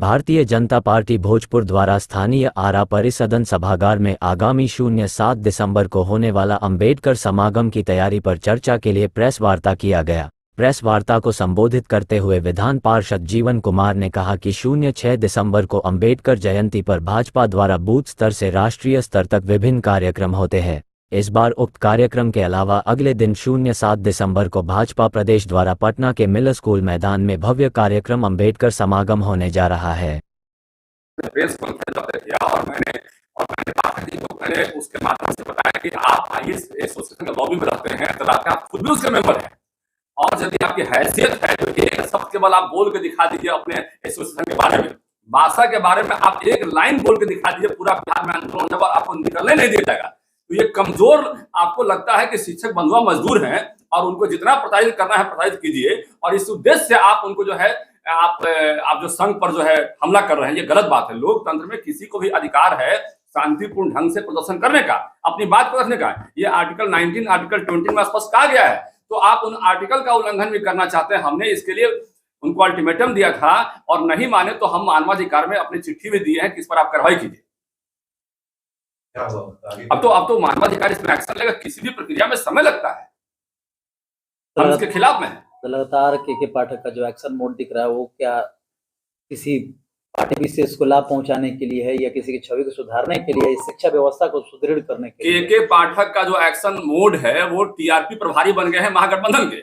Bharatiya Janata party Bhojpur द्वारा स्थानीय आरा परिसदन सभागार में आगामी 07 दिसंबर को होने वाला अंबेडकर समागम की तैयारी पर चर्चा के लिए प्रेस वार्ता किया गया। प्रेस वार्ता को संबोधित करते हुए विधान पार्षद जीवन कुमार ने कहा कि 06 दिसंबर को अंबेडकर जयंती पर भाजपा द्वारा बूथ स्तर से राष्ट्रीय स्तर तक विभिन्न कार्यक्रम होते हैं। इस बार उक्त कार्यक्रम के अलावा अगले दिन 07 दिसंबर को भाजपा प्रदेश द्वारा पटना के मिल स्कूल मैदान में भव्य कार्यक्रम अंबेडकर समागम होने जा रहा है। प्रेस कॉन्फ्रेंस किया और मैंने पार्टी को मैंने उसके माध्यम से बताया कि आप आइए एसोसिएशन के लॉबी में रहते हैं तो आप खुद भी उसके मेंबर हैं और यदि आपकी हैसियत है तो एक शब्द केवल आप बोल के दिखा दीजिए अपने एसोसिएशन के बारे में, भाषा के बारे में आप एक लाइन बोल के दिखा दीजिए, पूरा बिहार में आंदोलन होने पर आपको निकलने नहीं दिया जाएगा। तो ये कमजोर आपको लगता है कि शिक्षक बंधुआ मजदूर हैं और उनको जितना प्रताड़ित करना है प्रताड़ित कीजिए, और इस उद्देश्य से आप उनको जो है आप जो संघ पर जो है हमला कर रहे हैं, ये गलत बात है। लोकतंत्र में किसी को भी अधिकार है शांतिपूर्ण ढंग से प्रदर्शन करने का, अपनी बात को रखने का। ये आर्टिकल 19 आर्टिकल 20 में स्पष्ट कहा गया है, तो आप उन आर्टिकल का उल्लंघन भी करना चाहते हैं। हमने इसके लिए उनको अल्टीमेटम दिया था और नहीं माने तो हम मानवाधिकार में अपनी चिट्ठी भी दी है कि इस पर आप कार्रवाई कीजिए। अब तो मानवाधिकार इसमें एक्शन लेगा, किसी भी प्रक्रिया में समय लगता है, हम इसके खिलाफ में हैं। तो लगातार के पाठक का जो एक्शन मोड दिख रहा है वो क्या किसी पार्टी विशेष को लाभ पहुंचाने के लिए है या किसी की छवि को सुधारने के लिए, शिक्षा व्यवस्था को सुदृढ़ करने के लिए? के पाठक का जो एक्शन मोड है वो टीआरपी प्रभारी बन गए हैं महागठबंधन के।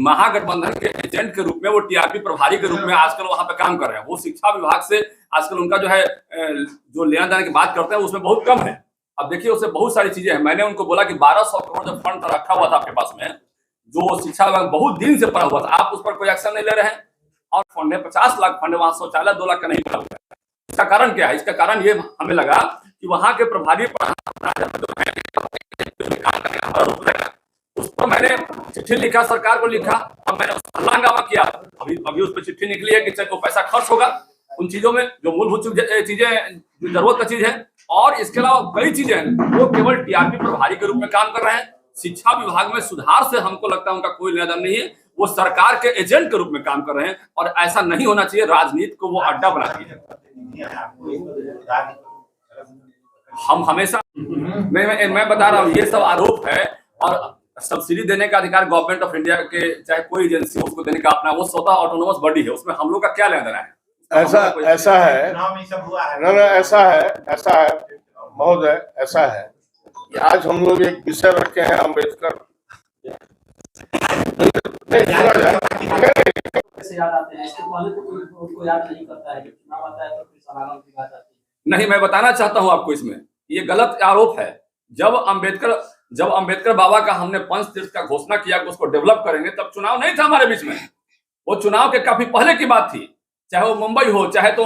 महागठबंधन के एजेंट के रूप में वो टीआरपी प्रभारी के रूप में आजकल वहां पे काम कर रहे हैं। वो शिक्षा विभाग से आजकल उनका जो है जो लेना देना की बात करते हैं उसमें बहुत कम है। अब देखिए उससे बहुत सारी चीजें हैं। मैंने उनको बोला कि 1200 करोड़ जो फंड रखा हुआ था आपके पास में, जो शिक्षा विभाग बहुत दिन से पड़ा हुआ था, आप उस पर कोई एक्शन नहीं ले रहे हैं। और फंड है 50 लाख फंड, वहां शौचालय 2 लाख का नहीं पड़ा हुआ है। इसका कारण क्या है? इसका कारण ये हमें लगा कि वहां के प्रभारी उस पर मैंने चिट्ठी लिखा, सरकार को लिखा और मैंने हंगामा किया। अभी उस पर चिट्ठी निकली है कि चाहे तो पैसा खर्च होगा उन चीजों में जो मूलभूत चीजें जो जरूरत का चीज है, और इसके अलावा कई चीजें हैं वो केवल टीआरपी प्रभारी के रूप में काम कर रहे हैं। शिक्षा विभाग में सुधार से हमको लगता है उनका कोई लेना देना नहीं है, वो सरकार के एजेंट के रूप में काम कर रहे हैं और ऐसा नहीं होना चाहिए। राजनीति को वो अड्डा बनाती है। हम हमेशा मैं बता रहा हूँ ये सब आरोप है, और सब्सिडी देने का अधिकार गवर्नमेंट ऑफ इंडिया के चाहे कोई एजेंसी उसको देने का अपना वो स्वतः ऑटोनोमस बॉडी है, उसमें हम लोग का क्या लेना देना है? ऐसा है महोदय, ऐसा है कि आज हम लोग एक विषय रखे हैं अम्बेडकर नहीं, मैं बताना चाहता हूं आपको, इसमें ये गलत आरोप है। जब अंबेडकर बाबा का हमने पंचतीर्थ का घोषणा किया कि उसको डेवलप करेंगे, तब चुनाव नहीं था हमारे बीच में। वो चुनाव के काफी पहले की बात थी। चाहे वो मुंबई हो, चाहे तो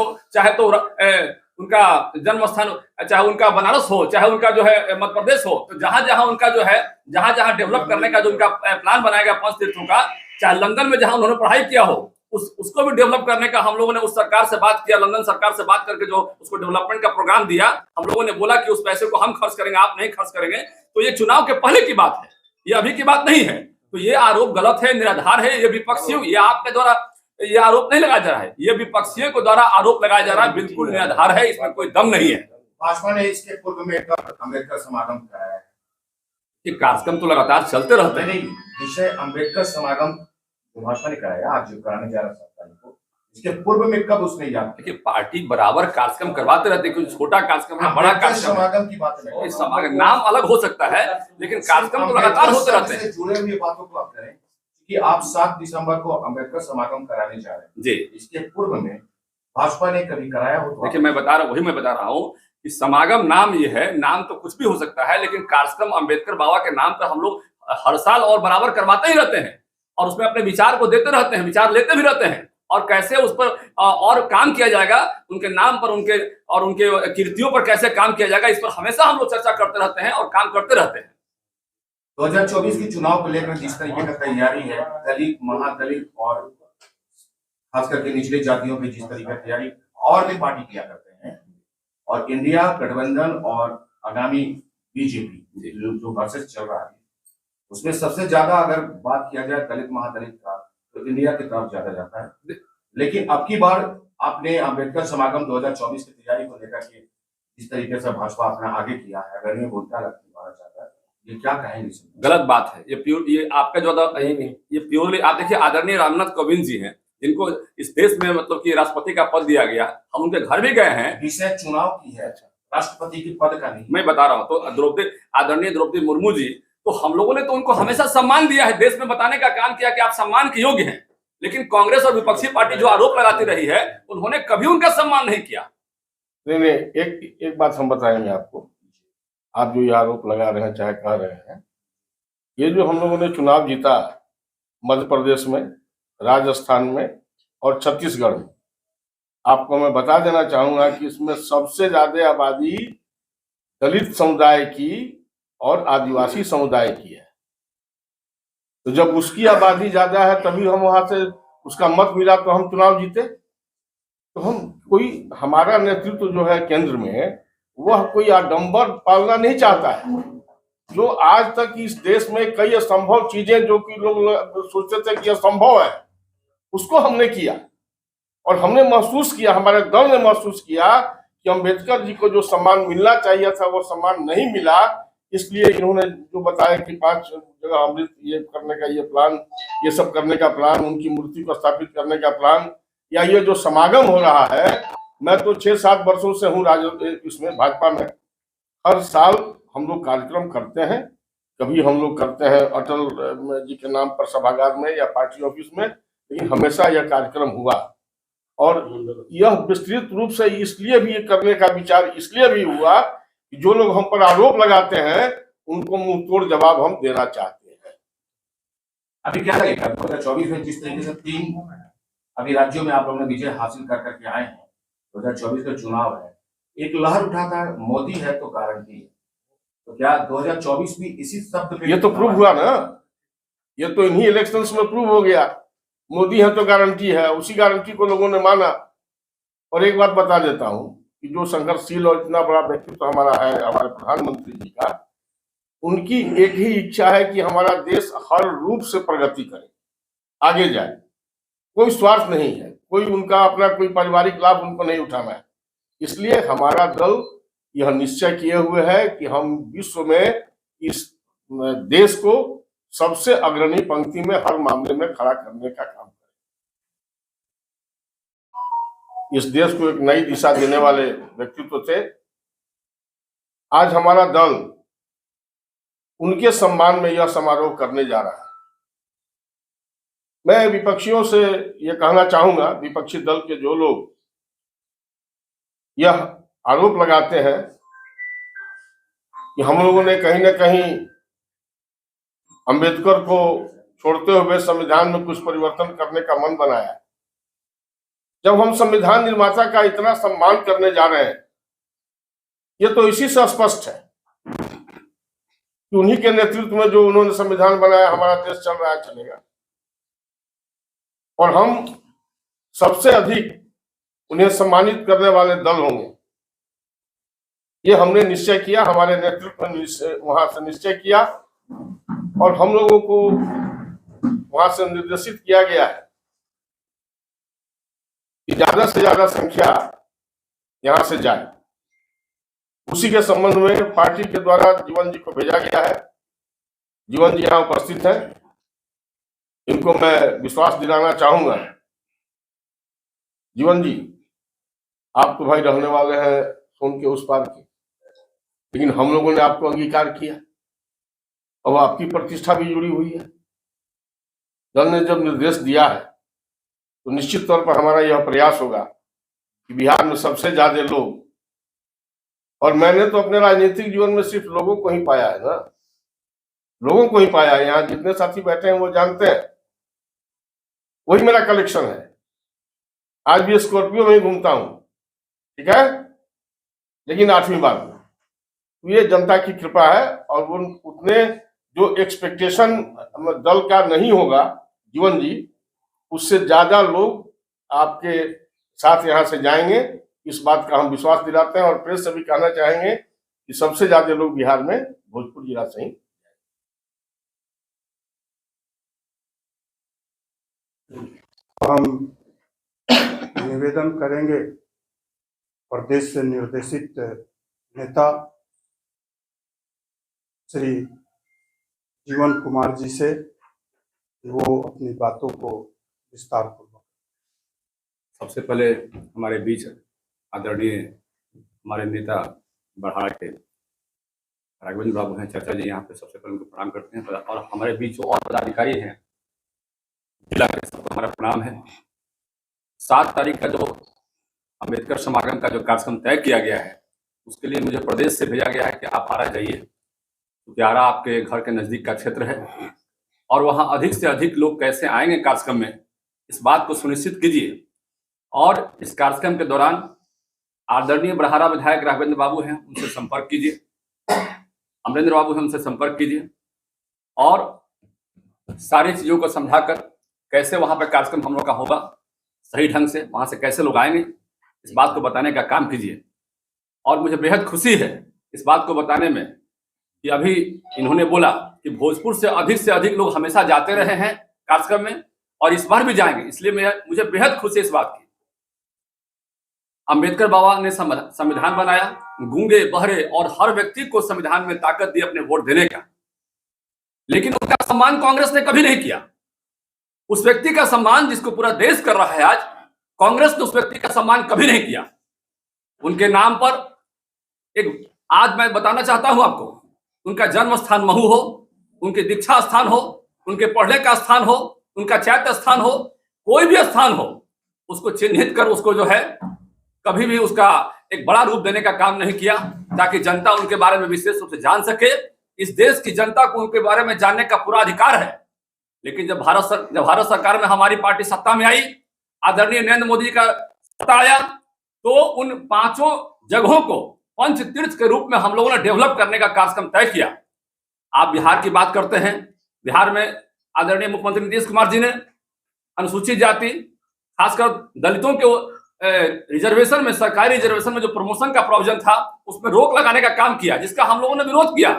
उनका जन्म स्थान, चाहे उनका बनारस हो, चाहे उनका जो है मध्य प्रदेश हो, तो जहां उनका जो है जहां डेवलप करने का जो उनका प्लान बनाया गया पंच तीर्थों का, चाहे लंदन में जहां उन्होंने पढ़ाई किया हो, उसको भी डेवलप करने का हम लोगों ने उस सरकार से बात किया। लंदन सरकार से बात करके जो उसको डेवलपमेंट का प्रोग्राम दिया, हम लोगों ने बोला कि उस पैसे को हम खर्च करेंगे, आप नहीं खर्च करेंगे। तो ये चुनाव के पहले की बात है, ये अभी की बात नहीं है। तो ये आरोप गलत है, निराधार है। ये विपक्षियों, ये आपके द्वारा ये आरोप नहीं लगाया जा रहा है, ये विपक्षियों के द्वारा आरोप लगाया जा रहा है, बिल्कुल निराधार है, इसमें कोई दम नहीं है। भाजपा ने इसके पूर्व में अम्बेडकर समागम कराया है। ये कार्यक्रम तो लगातार चलते रहते हैं। विषय अम्बेडकर समागम भाजपा ने कराया, आज जो कराने जा रहा है को, इसके पूर्व में कब उसने याद? देखिए पार्टी बराबर कार्यक्रम करवाते रहते हैं, कुछ छोटा कार्यक्रम है, बड़ा कार्यक्रम। समागम की बात है, समागम नाम अलग हो सकता है लेकिन कार्यक्रम तो लगातार होते रहते हैं। जुड़े हुए बातों को आप करें कि आप 7 दिसंबर को अम्बेडकर समागम कराने जा रहे हैं जी, इसके पूर्व में भाजपा ने कभी कराया हो? देखिए मैं बता रहा हूँ कि समागम नाम ये है, नाम तो कुछ भी हो सकता है, लेकिन कार्यक्रम अम्बेडकर बाबा के नाम पर हम लोग हर साल और बराबर करवाते ही रहते हैं और उसमें अपने विचार को देते रहते हैं, विचार लेते भी रहते हैं, और कैसे उस पर और काम किया जाएगा, उनके नाम पर उनके कीर्तियों पर कैसे काम किया जाएगा, इस पर हमेशा हम लोग चर्चा करते रहते हैं और काम करते रहते हैं। 2024 की चुनाव को लेकर जिस तरीके का तैयारी है, दलित, महादलित और खास करके निचले जातियों की जिस तरीके की तैयारी और भी पार्टी किया करते हैं, और इंडिया गठबंधन और आगामी बीजेपी जो वर्सेस चल रहा है, उसमें सबसे ज्यादा अगर बात किया जाए दलित महादलित का तो इंडिया की तरफ ज्यादा जाता है। लेकिन अब की बार आपने अम्बेडकर समागम 2024 की तैयारी को लेकर के जिस तरीके से भाजपा अपना आगे किया है, अगर ये मुद्दा रखना चाहता है, ये क्या कहेंगे इसमें? गलत बात है ये आपका जो ये प्योरली आप देखिए, आदरणीय रामनाथ कोविंद जी हैं, जिनको इस देश में मतलब कि राष्ट्रपति का पद दिया गया, हम उनके घर भी गए हैं। विषय चुनाव की है, राष्ट्रपति की पद का नहीं। मैं बता रहा हूँ, तो आदरणीय द्रौपदी मुर्मू जी, तो हम लोगों ने तो उनको हमेशा सम्मान दिया है, देश में बताने का काम किया कि आप सम्मान के योग्य हैं। लेकिन कांग्रेस और विपक्षी पार्टी जो आरोप लगाती रही है, उन्होंने कभी उनका सम्मान नहीं किया। नहीं, एक बात हम बताएंगे आपको। आप जो ये आरोप लगा रहे हैं, चाहे कह रहे हैं, ये जो हम लोगों ने चुनाव जीता मध्य प्रदेश में, राजस्थान में और छत्तीसगढ़ में, आपको मैं बता देना चाहूंगा कि इसमें सबसे ज्यादा आबादी दलित समुदाय की और आदिवासी समुदाय की है। तो जब उसकी आबादी ज्यादा है तभी हम वहां से उसका मत मिला तो हम चुनाव जीते। तो हमारा नेतृत्व जो है केंद्र में, वह कोई आडंबर पालना नहीं चाहता है। जो आज तक इस देश में कई असंभव चीजें जो कि लोग सोचते थे कि असंभव है, उसको हमने किया। और हमने महसूस किया, हमारे दल ने महसूस किया कि अम्बेडकर जी को जो सम्मान मिलना चाहिए था वो सम्मान नहीं मिला। इसलिए इन्होंने जो बताया कि 5 जगह अमृत ये करने का ये प्लान, ये सब करने का प्लान, उनकी मूर्ति को स्थापित करने का प्लान, या ये जो समागम हो रहा है, मैं तो 6-7 वर्षों से हूँ इसमें भाजपा में। हर साल हम लोग कार्यक्रम करते हैं। कभी हम लोग करते हैं अटल जी के नाम पर सभागार में या पार्टी ऑफिस में, लेकिन हमेशा यह कार्यक्रम हुआ। और यह विस्तृत रूप से इसलिए भी करने का विचार इसलिए भी हुआ कि जो लोग हम पर आरोप लगाते हैं उनको मुंह तोड़ जवाब हम देना चाहते हैं। अभी क्या लगेगा 2024 में जिस तरीके से 3 अभी राज्यों में आप लोगों ने विजय हासिल कर करके आए हैं, 2024 का चुनाव है, एक लहर उठाता है मोदी है तो गारंटी है, तो क्या 2024 भी इसी शब्द पे? ये तो प्रूव हुआ ना, ये तो इन्हीं इलेक्शंस में प्रूव हो गया। मोदी है तो गारंटी है, उसी गारंटी को लोगों ने माना। और एक बात बता देता हूं कि जो संघर्षशील और इतना बड़ा व्यक्तित्व हमारा है, हमारे प्रधानमंत्री जी का, उनकी एक ही इच्छा है कि हमारा देश हर रूप से प्रगति करे, आगे जाए। कोई स्वार्थ नहीं है, कोई उनका अपना कोई पारिवारिक लाभ उनको नहीं उठाना है। इसलिए हमारा दल यह निश्चय किए हुए है कि हम विश्व में इस देश को सबसे अग्रणी पंक्ति में हर मामले में खड़ा करने का काम करें। इस देश को एक नई दिशा देने वाले व्यक्तित्व थे। आज हमारा दल उनके सम्मान में यह समारोह करने जा रहा है। मैं विपक्षियों से यह कहना चाहूंगा, विपक्षी दल के जो लोग यह आरोप लगाते हैं कि हम लोगों ने कहीं ना कहीं अंबेडकर को छोड़ते हुए संविधान में कुछ परिवर्तन करने का मन बनाया। जब हम संविधान निर्माता का इतना सम्मान करने जा रहे हैं, ये तो इसी से स्पष्ट है कि उन्हीं के नेतृत्व में जो उन्होंने संविधान बनाया, हमारा देश चल रहा है, चलेगा। और हम सबसे अधिक उन्हें सम्मानित करने वाले दल होंगे, ये हमने निश्चय किया। हमारे नेतृत्व ने वहां से निश्चय किया और हम लोगों को वहां से निर्देशित किया गया है कि ज्यादा से ज्यादा संख्या यहां से जाए। उसी के संबंध में पार्टी के द्वारा जीवन जी को भेजा गया है। जीवन जी यहाँ उपस्थित हैं, इनको मैं विश्वास दिलाना चाहूंगा। जीवन जी, आप तो भाई रहने वाले हैं सोन के उस पार के, लेकिन हम लोगों ने आपको अंगीकार किया और आपकी प्रतिष्ठा भी जुड़ी हुई है। दल ने जब निर्देश दिया है तो निश्चित तौर पर हमारा यह प्रयास होगा कि बिहार में सबसे ज्यादा लोग, और मैंने तो अपने राजनीतिक जीवन में सिर्फ लोगों को ही पाया है ना, लोगों को ही पाया है। यहाँ जितने साथी बैठे हैं वो जानते हैं, वही मेरा कलेक्शन है। आज भी स्कॉर्पियो में ही घूमता हूं, ठीक है, लेकिन 8वीं बार में। तो ये जनता की कृपा है और वो उतने जो एक्सपेक्टेशन दल का नहीं होगा जीवन जी, उससे ज्यादा लोग आपके साथ यहाँ से जाएंगे, इस बात का हम विश्वास दिलाते हैं। और प्रेस से भी कहना चाहेंगे कि सबसे ज्यादा लोग बिहार में भोजपुर जिला से ही। हम निवेदन करेंगे प्रदेश से निर्देशित नेता श्री जीवन कुमार जी से कि वो अपनी बातों को विस्तार पूर्वक। सबसे पहले हमारे बीच आदरणीय हमारे नेता बरहाड़ा के राघवेंद्र बाबू हैं, चाचा जी, यहाँ पे सबसे पहले उनको प्रणाम करते हैं। और हमारे बीच जो और पदाधिकारी हैं जिला के, सबको हमारा प्रणाम है। 7 तारीख का जो अम्बेडकर समागम का जो कार्यक्रम तय किया गया है, उसके लिए मुझे प्रदेश से भेजा गया है कि आप आरा जाइए, क्योंकि आरा आपके घर के नज़दीक का क्षेत्र है और वहाँ अधिक से अधिक लोग कैसे आएंगे कार्यक्रम में, इस बात को सुनिश्चित कीजिए। और इस कार्यक्रम के दौरान आदरणीय बरहाड़ा विधायक राघवेंद्र बाबू हैं, उनसे संपर्क कीजिए, अमरेंद्र बाबू हैं, उनसे संपर्क कीजिए और सारी चीज़ों को समझाकर कैसे वहाँ पर कार्यक्रम हम लोग का होगा, सही ढंग से वहाँ से कैसे लोग आएंगे, इस बात को बताने का काम कीजिए। और मुझे बेहद खुशी है इस बात को बताने में कि अभी इन्होंने बोला कि भोजपुर से अधिक लोग हमेशा जाते रहे हैं कार्यक्रम में और इस बार भी जाएंगे, इसलिए मुझे बेहद खुशी है इस बात की। अंबेडकर बाबा ने संविधान बनाया, गूंगे बहरे और हर व्यक्ति को संविधान में ताकत दी अपने वोट देने का, लेकिन उसका सम्मान कांग्रेस ने कभी नहीं किया। उस व्यक्ति का सम्मान जिसको पूरा देश कर रहा है आज, कांग्रेस ने उस व्यक्ति का सम्मान कभी नहीं किया। उनके नाम पर आज मैं बताना चाहता हूं आपको, उनका जन्म स्थान महू हो, उनके दीक्षा स्थान हो, उनके पढ़ने का स्थान हो, उनका चैत्य स्थान हो, कोई भी स्थान हो, उसको चिन्हित कर उसको जो है कभी भी उसका एक बड़ा रूप देने का काम नहीं किया, ताकि जनता उनके बारे में विशेष रूप से जान सके। इस देश की जनता को उनके बारे में जानने का पूरा अधिकार है। लेकिन जब भारत सरकार में हमारी पार्टी सत्ता में आई, आदरणीय नरेंद्र मोदी का सत्ता आया, तो उन 5 जगहों को पंच तीर्थ के रूप में हम लोगों ने डेवलप करने का कार्यक्रम तय किया। आप बिहार की बात करते हैं, बिहार में आदरणीय मुख्यमंत्री नीतीश कुमार जी ने अनुसूचित जाति, खासकर दलितों के रिजर्वेशन में, सरकारी रिजर्वेशन में जो प्रमोशन का प्रोविजन था, उसमें रोक लगाने का काम किया, जिसका हम लोगों ने विरोध किया।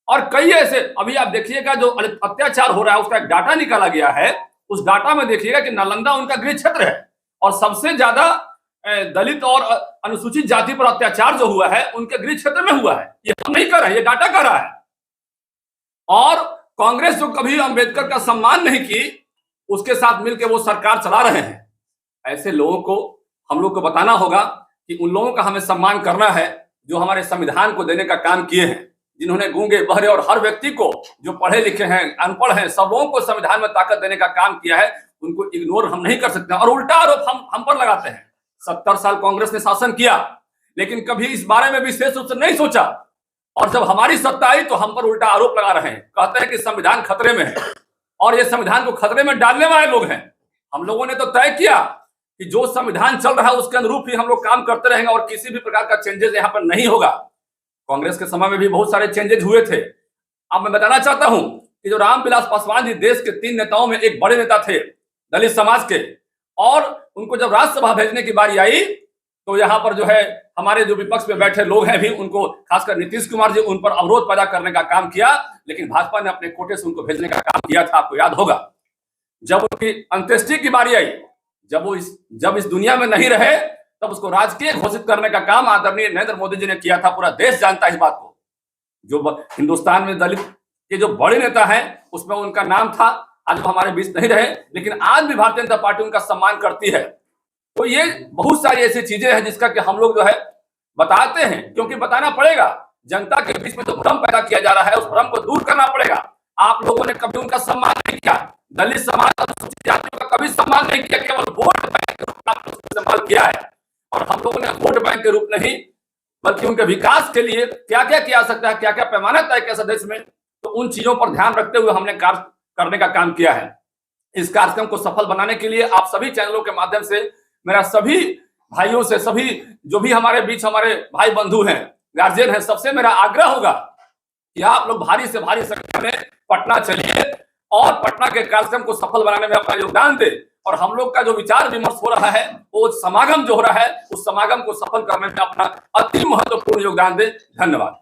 और कई ऐसे, अभी आप देखिएगा जो अत्याचार हो रहा है उसका एक डाटा निकाला गया है, उस डाटा में देखिएगा कि नालंदा उनका गृह क्षेत्र है और सबसे ज्यादा दलित और अनुसूचित जाति पर अत्याचार जो हुआ है उनके गृह क्षेत्र में हुआ है। ये हम नहीं कर रहे, ये डाटा कर रहा है। और कांग्रेस जो कभी अंबेडकर का सम्मान नहीं की, उसके साथ मिलकर वो सरकार चला रहे हैं। ऐसे लोगों को हम लोग को बताना होगा कि उन लोगों का हमें सम्मान करना है जो हमारे संविधान को देने का काम किए हैं, जिन्होंने गूंगे बहरे और हर व्यक्ति को, जो पढ़े लिखे हैं, अनपढ़ हैं, सब लोगों को संविधान में ताकत देने का काम किया है। उनको इग्नोर हम नहीं कर सकते और उल्टा आरोप हम पर लगाते हैं। 70 साल कांग्रेस ने शासन किया, लेकिन कभी इस बारे में विशेष रूप से नहीं सोचा, और जब हमारी सत्ता आई तो हम पर उल्टा आरोप लगा रहे हैं, कहते हैं कि संविधान खतरे में है और ये संविधान को खतरे में डालने वाले लोग हैं। हम लोगों ने तो तय किया कि जो संविधान चल रहा है उसके अनुरूप ही हम लोग काम करते रहेंगे और किसी भी प्रकार का चेंजेस यहाँ पर नहीं होगा। कांग्रेस के समय में भी बहुत सारे चेंजेस हुए थे। अब मैं बताना चाहता हूं कि जो रामविलास पासवान जी देश के 3 नेताओं में एक बड़े नेता थे दलित समाज के, और उनको जब राज्यसभा भेजने की बारी आई तो यहाँ पर जो है हमारे जो विपक्ष में बैठे लोग हैं भी, उनको खासकर नीतीश कुमार जी, उन पर अवरोध पैदा करने का काम किया, लेकिन भाजपा ने अपने कोटे से उनको भेजने का काम किया था। आपको याद होगा जब उनकी अंत्येष्टि की बारी आई, जब इस दुनिया में नहीं रहे, तब उसको राजकीय घोषित करने का काम आदरणीय नरेंद्र मोदी जी ने किया था। पूरा देश जानता है इस बात को। जो हिंदुस्तान में दलित के जो बड़े नेता हैं उसमें उनका नाम था। आज वो हमारे बीच नहीं रहे, लेकिन आज भी भारतीय जनता पार्टी उनका सम्मान करती है। तो ये बहुत सारी ऐसी चीजें हैं जिसका कि हम लोग जो है बताते हैं, क्योंकि बताना पड़ेगा। जनता के बीच में जो भ्रम पैदा किया जा रहा है उस भ्रम को दूर करना पड़ेगा। आप लोगों ने कभी उनका सम्मान नहीं किया, दलित समाज, अनुसूचित जातियों का कभी सम्मान नहीं किया, केवल वोट बैंक के रूप में आपने उसका इस्तेमाल किया है। और हम लोगों ने वोट बैंक के रूप नहीं, बल्कि उनके विकास के लिए क्या क्या किया सकता है, क्या क्या पैमाना तय किया देश में, तो उन चीजों पर ध्यान रखते हुए हमने कार्य करने का काम किया है। इस कार्यक्रम को सफल बनाने के लिए आप सभी चैनलों के माध्यम से मेरा सभी भाइयों से, सभी जो भी हमारे बीच हमारे भाई बंधु हैं, गार्जियन हैं, सबसे मेरा आग्रह होगा कि आप लोग भारी से भारी संख्या में पटना चलिए और पटना के कार्यक्रम को सफल बनाने में अपना योगदान दे। और हम लोग का जो विचार विमर्श हो रहा है, वो समागम जो हो रहा है, उस समागम को सफल करने में अपना अति महत्वपूर्ण योगदान दे। धन्यवाद।